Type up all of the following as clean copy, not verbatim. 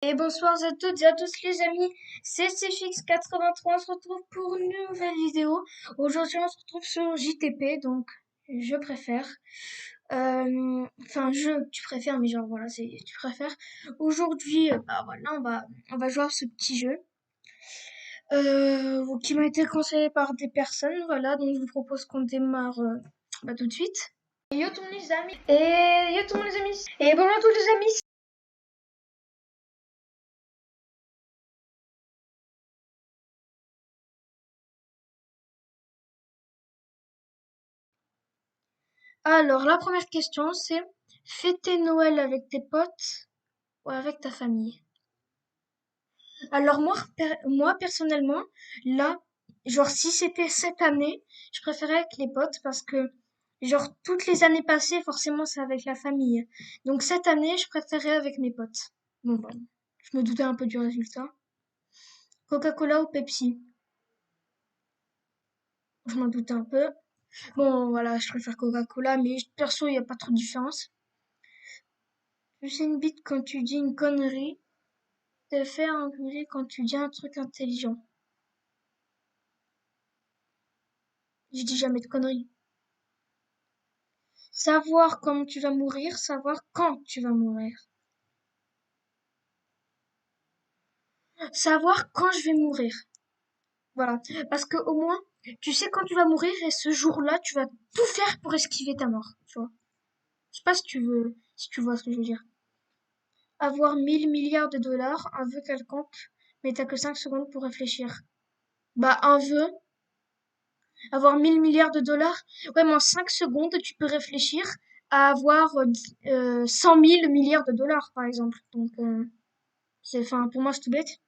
Et bonsoir à toutes et à tous les amis, c'est CFX83, on se retrouve pour une nouvelle vidéo. Aujourd'hui on se retrouve sur JTP, donc je préfère. Tu préfères, mais genre voilà, c'est tu préfères. Aujourd'hui, bah voilà, on va jouer à ce petit jeu qui m'a été conseillé par des personnes, voilà, donc je vous propose qu'on démarre tout de suite. Et yo tout le monde les amis, et yo tout le monde les amis, et bonjour à tous les amis. Alors, la première question, c'est fêter Noël avec tes potes ou avec ta famille? Alors, moi personnellement, là, genre, si c'était cette année, je préférais avec les potes parce que, genre, toutes les années passées, forcément, c'est avec la famille. Donc, cette année, je préférais avec mes potes. Bon, bah, je me doutais un peu du résultat. Coca-Cola ou Pepsi? Je m'en doutais un peu. Bon, voilà, je préfère Coca-Cola, mais perso, il n'y a pas trop de différence. Tu sais une bite quand tu dis une connerie. Te faire engueuler quand tu dis un truc intelligent. Je dis jamais de conneries. Savoir comment tu vas mourir, savoir quand tu vas mourir. Savoir quand je vais mourir. Voilà. Parce que au moins, tu sais quand tu vas mourir et ce jour-là, tu vas tout faire pour esquiver ta mort. Tu vois. Je sais pas si tu vois ce que je veux dire. Avoir 1000 milliards de dollars, un vœu quelconque, mais t'as que 5 secondes pour réfléchir. Bah, un vœu, avoir 1000 milliards de dollars, ouais, mais en 5 secondes, tu peux réfléchir à avoir 100 000 milliards de dollars, par exemple. Donc, enfin, pour moi, c'est tout bête.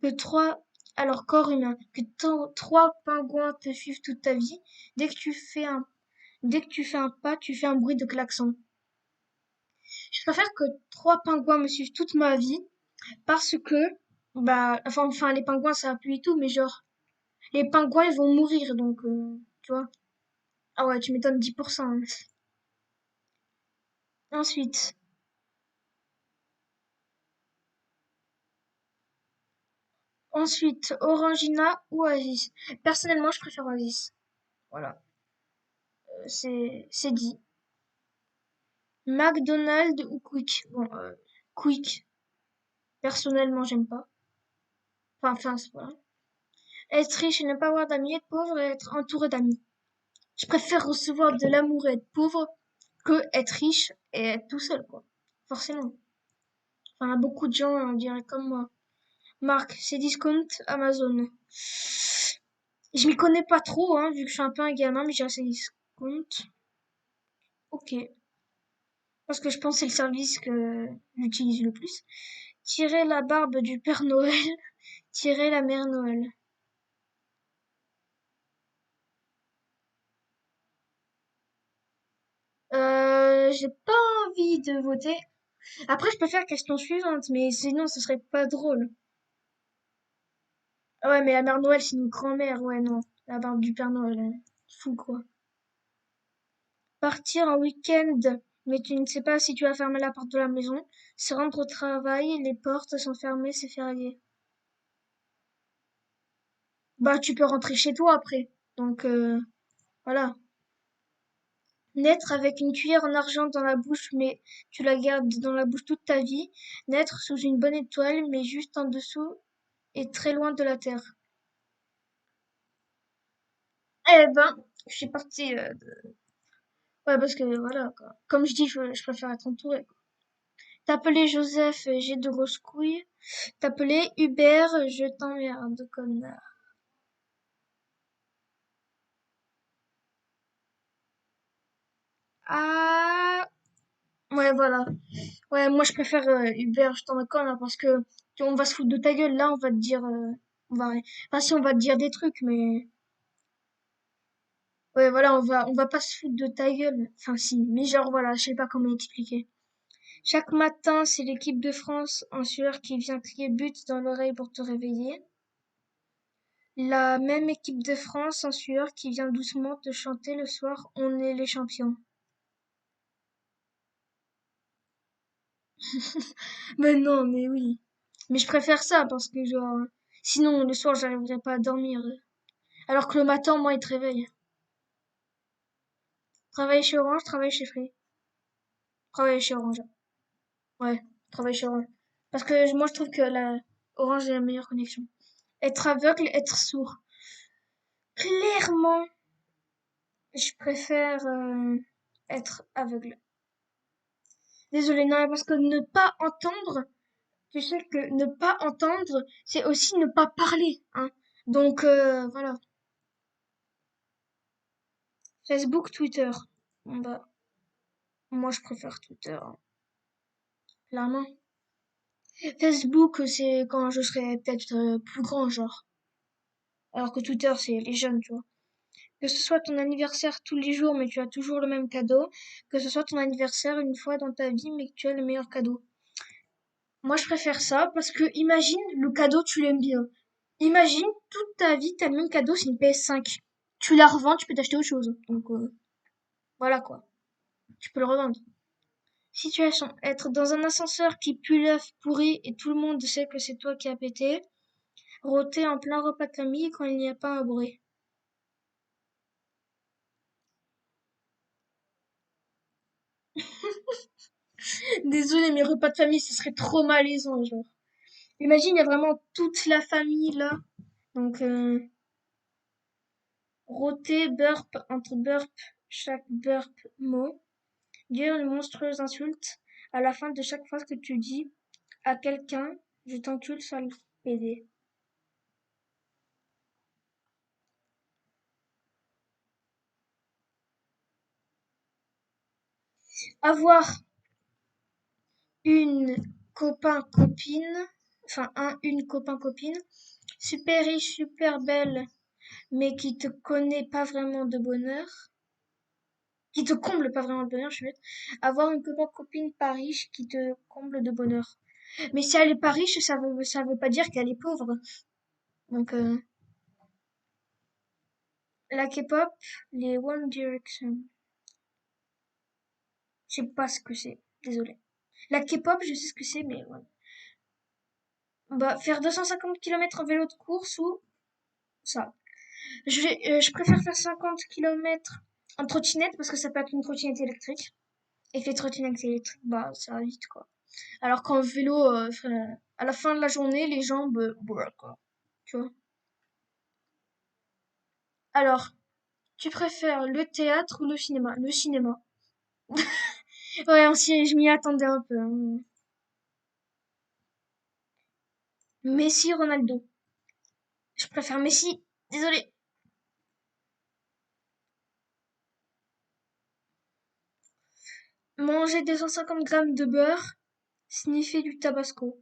Que trois, alors corps humain, que trois pingouins te suivent toute ta vie. Dès que tu fais un, dès que tu fais un pas, tu fais un bruit de klaxon. Je préfère que trois pingouins me suivent toute ma vie parce que, les pingouins, ça appuie tout, mais genre, les pingouins, ils vont mourir, donc, tu vois. Ah ouais, tu m'étonnes 10%. Hein. Ensuite, Orangina ou Oasis. Personnellement, je préfère Oasis. Voilà, c'est dit. McDonald's ou Quick? Bon, Quick. Personnellement, j'aime pas. C'est pas. Être riche et ne pas avoir d'amis, être pauvre et être entouré d'amis. Je préfère recevoir de l'amour et être pauvre que être riche et être tout seul, quoi. Forcément. Enfin, beaucoup de gens, on dirait comme moi. Marc, c'est discount Amazon. Je m'y connais pas trop, hein, vu que je suis un peu un gamin, mais j'ai assez discount. Ok. Parce que je pense que c'est le service que j'utilise le plus. Tirer la barbe du Père Noël, tirer la Mère Noël. J'ai pas envie de voter. Après, je peux faire question suivante, mais sinon, ce serait pas drôle. Ah ouais, mais la Mère Noël, c'est une grand-mère. Ouais, non. La barbe du Père Noël, fou, quoi. Partir en week-end, mais tu ne sais pas si tu vas fermer la porte de la maison. Se rendre au travail, les portes sont fermées, c'est férié. Bah, tu peux rentrer chez toi après. Donc, voilà. Naître avec une cuillère en argent dans la bouche, mais tu la gardes dans la bouche toute ta vie. Naître sous une bonne étoile, mais juste en dessous et très loin de la terre. Eh ben, je suis partie. Ouais, parce que voilà, quoi. Comme je dis, je préfère être entourée. Quoi. T'appeler Joseph, j'ai de grosses couilles. T'appeler Hubert, je t'emmerde, connard. Ah, ouais, voilà. Ouais, moi je préfère Hubert, je t'en accorde, hein, parce que on va se foutre de ta gueule. Là, on va te dire, on va, enfin si on va te dire des trucs, mais ouais, voilà, on va pas se foutre de ta gueule. Enfin si, mais genre voilà, je sais pas comment expliquer. Chaque matin, c'est l'équipe de France en sueur qui vient crier but dans l'oreille pour te réveiller. La même équipe de France en sueur qui vient doucement te chanter le soir, on est les champions. Mais non, mais oui. Mais je préfère ça parce que genre, sinon le soir j'arriverai pas à dormir. Alors que le matin, moi, il te réveille. Travailler chez Orange, travailler chez Free. Travailler chez Orange. Ouais, travailler chez Orange. Parce que moi, je trouve que la Orange est la meilleure connexion. Être aveugle, être sourd. Clairement, je préfère être aveugle. Désolée, non, parce que ne pas entendre, tu sais que ne pas entendre, c'est aussi ne pas parler, hein. Donc, voilà. Facebook, Twitter. Bon, bah, moi, je préfère Twitter, hein, clairement. Facebook, c'est quand je serai peut-être plus grand, genre. Alors que Twitter, c'est les jeunes, tu vois. Que ce soit ton anniversaire tous les jours, mais tu as toujours le même cadeau. Que ce soit ton anniversaire une fois dans ta vie, mais que tu as le meilleur cadeau. Moi, je préfère ça parce que imagine le cadeau, tu l'aimes bien. Imagine toute ta vie, t'as le même cadeau, c'est une PS5. Tu la revends, tu peux t'acheter autre chose. Donc, voilà quoi. Tu peux le revendre. Situation. Être dans un ascenseur qui pue l'œuf pourri et tout le monde sait que c'est toi qui as pété. Rôter en plein repas de famille quand il n'y a pas un bruit. Désolée, mais repas de famille, ce serait trop malaisant, genre. Imagine, il y a vraiment toute la famille là. Donc, rôter, burp, entre burp, chaque burp mot. Dire une monstrueuse insulte à la fin de chaque phrase que tu dis à quelqu'un. Je t'encule, sale PD. Avoir une copain-copine, enfin une copain-copine, super riche, super belle, mais qui te connaît pas vraiment de bonheur, qui te comble pas vraiment de bonheur, je suis bête. Avoir une copain-copine pas riche qui te comble de bonheur. Mais si elle est pas riche, ça veut pas dire qu'elle est pauvre. Donc, la K-pop, les One Direction, je sais pas ce que c'est, désolé. La K-pop, je sais ce que c'est, mais ouais. Bah, faire 250 km en vélo de course ou ça. Je préfère faire 50 km en trottinette parce que ça peut être une trottinette électrique. Et les trottinettes électriques, bah, ça va vite, quoi. Alors qu'en vélo, à la fin de la journée, les jambes, voilà, quoi. Tu vois. Alors, tu préfères le théâtre ou le cinéma? Le cinéma. Ouais, je m'y attendais un peu, hein. Messi, Ronaldo. Je préfère Messi. Désolé. Manger 250 grammes de beurre, sniffer du tabasco.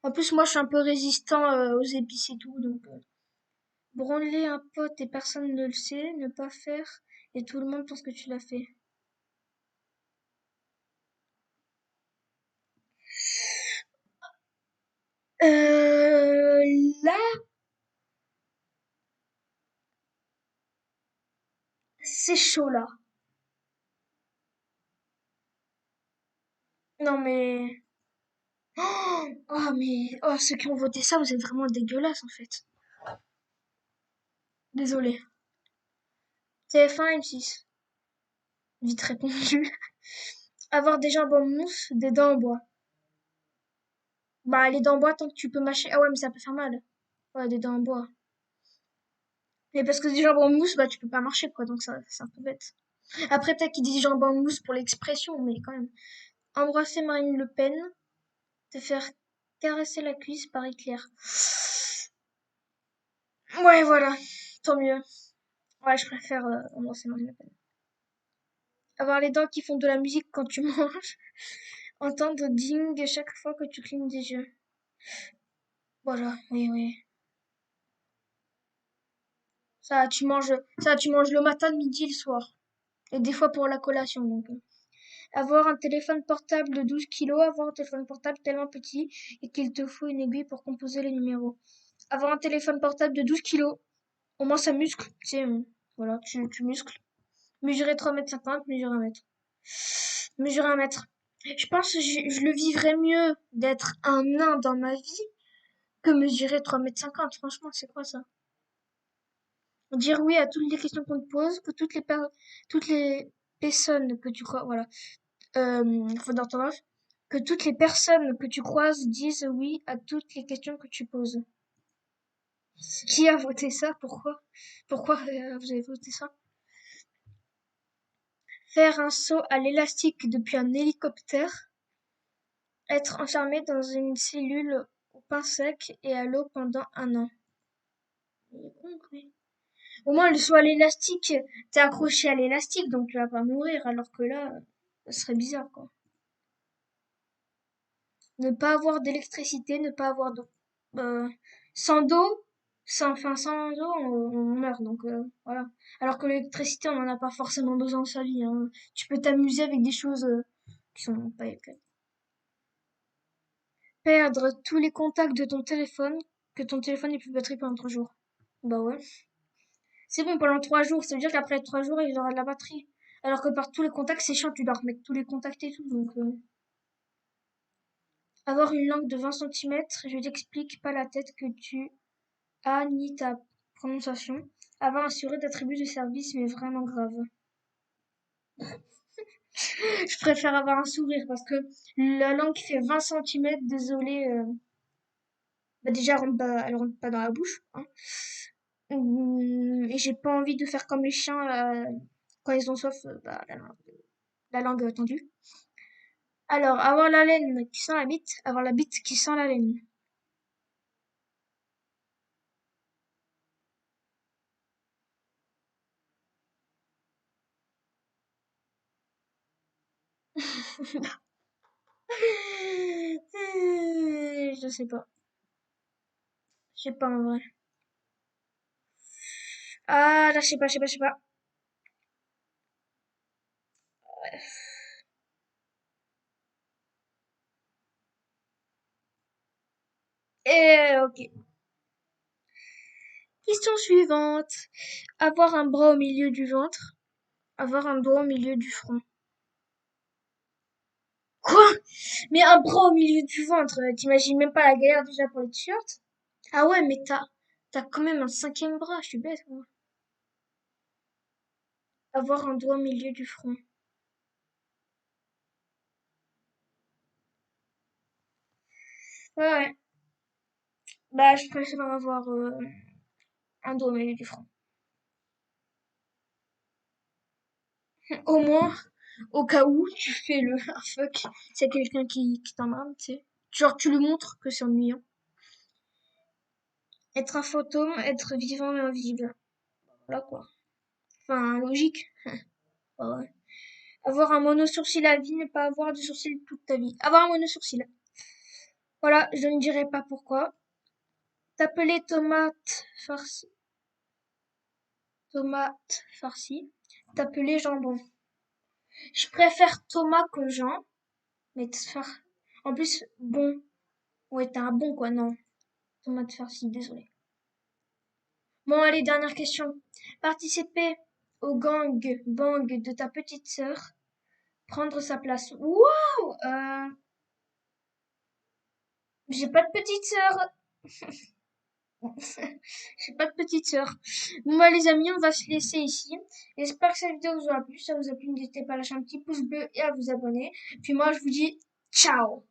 En plus, moi, je suis un peu résistant aux épices et tout, donc branler un pote et personne ne le sait, ne pas faire et tout le monde pense que tu l'as fait. Là, c'est chaud là. Non mais, ceux qui ont voté ça, vous êtes vraiment dégueulasses en fait. Désolé. TF1 M6. Vite répondu. Avoir des jambes en mousse, des dents en bois. Bah les dents en bois tant que tu peux mâcher. Ah ouais mais ça peut faire mal. Ouais des dents en bois. Mais parce que des jambes en mousse, bah tu peux pas marcher quoi, donc ça c'est un peu bête. Après peut-être qu'ils disent jambes en mousse pour l'expression, mais quand même. Embrasser Marine Le Pen, te faire caresser la cuisse par Hitler. Ouais voilà, tant mieux. Ouais je préfère embrasser Marine Le Pen. Avoir les dents qui font de la musique quand tu manges. Entendre ding chaque fois que tu clignes des yeux. Voilà, oui, oui. Ça, tu manges le matin, le midi et le soir. Et des fois pour la collation, donc. Avoir un téléphone portable de 12 kilos, avoir un téléphone portable tellement petit et qu'il te faut une aiguille pour composer les numéros. Avoir un téléphone portable de 12 kilos, au moins ça muscle, tu sais, voilà, tu muscles. Mesurer 3,50 m, mesurer 1 mètre. Mesurer 1 mètre. Je pense que je le vivrais mieux d'être un nain dans ma vie que mesurer 3,50 m. Franchement, c'est quoi ça? Dire oui à toutes les questions qu'on te pose, que toutes les personnes que tu crois, voilà, faute d'orthographe, que toutes les personnes que tu croises disent oui à toutes les questions que tu poses. Qui a voté ça? Pourquoi? Pourquoi vous avez voté ça? Faire un saut à l'élastique depuis un hélicoptère, être enfermé dans une cellule au pain sec et à l'eau pendant 1 an. Il est con, lui. Au moins, le saut à l'élastique, t'es accroché à l'élastique, donc tu vas pas mourir, alors que là, ça serait bizarre, quoi. Ne pas avoir d'électricité, ne pas avoir d'eau. Euh, sans d'eau, sans eau, on meurt, donc voilà. Alors que l'électricité, on n'en a pas forcément besoin de sa vie, hein. Tu peux t'amuser avec des choses qui sont pas électriques. Perdre tous les contacts de ton téléphone, que ton téléphone n'ait plus de batterie pendant 3 jours. Bah ouais. C'est bon, pendant 3 jours, ça veut dire qu'après 3 jours, il aura de la batterie. Alors que par tous les contacts, c'est chiant, tu dois remettre tous les contacts et tout, donc avoir une langue de 20 centimètres, je t'explique pas la tête que tu as ni ta prononciation. Avoir assuré d'attributs de service, mais vraiment grave. Je préfère avoir un sourire parce que la langue qui fait 20 centimètres, désolé, bah déjà elle rentre pas dans la bouche, hein. Et j'ai pas envie de faire comme les chiens quand ils ont soif, bah, la langue tendue. Alors, avoir la laine qui sent la bite, avoir la bite qui sent la laine. Je sais pas. Je sais pas en vrai. Ah, là, je sais pas. Ok. Question suivante. Avoir un bras au milieu du ventre, avoir un doigt au milieu du front. Quoi? Mais un bras au milieu du ventre, t'imagines même pas la galère déjà pour les t-shirts? Ah ouais, mais t'as quand même un cinquième bras, je suis bête, moi. Avoir un doigt au milieu du front. Ouais, ouais. Bah, je préfère avoir un doigt au milieu du front. Au moins, au cas où tu fais le un fuck, c'est quelqu'un qui t'emmerde, tu sais. Genre, tu lui montres que c'est ennuyant. Être un fantôme, être vivant mais invisible. Voilà quoi. Enfin, logique. Ouais, ouais. Avoir un mono-sourcil à vie, ne pas avoir de sourcil toute ta vie. Avoir un mono-sourcil. Voilà, je ne dirai pas pourquoi. T'appeler tomate farcie. T'appeler jambon. Je préfère Thomas que Jean, mais en plus, bon. Ouais, t'es un bon quoi, non. Tomate farcie, désolé. Bon, allez, dernière question. Participer au gang bang de ta petite sœur. Prendre sa place. Waouh! J'ai pas de petite sœur. J'ai pas de petite sœur. Bon bah les amis, on va se laisser ici. J'espère que cette vidéo vous aura plu. Si ça vous a plu, n'hésitez pas à lâcher un petit pouce bleu et à vous abonner. Puis moi, je vous dis ciao!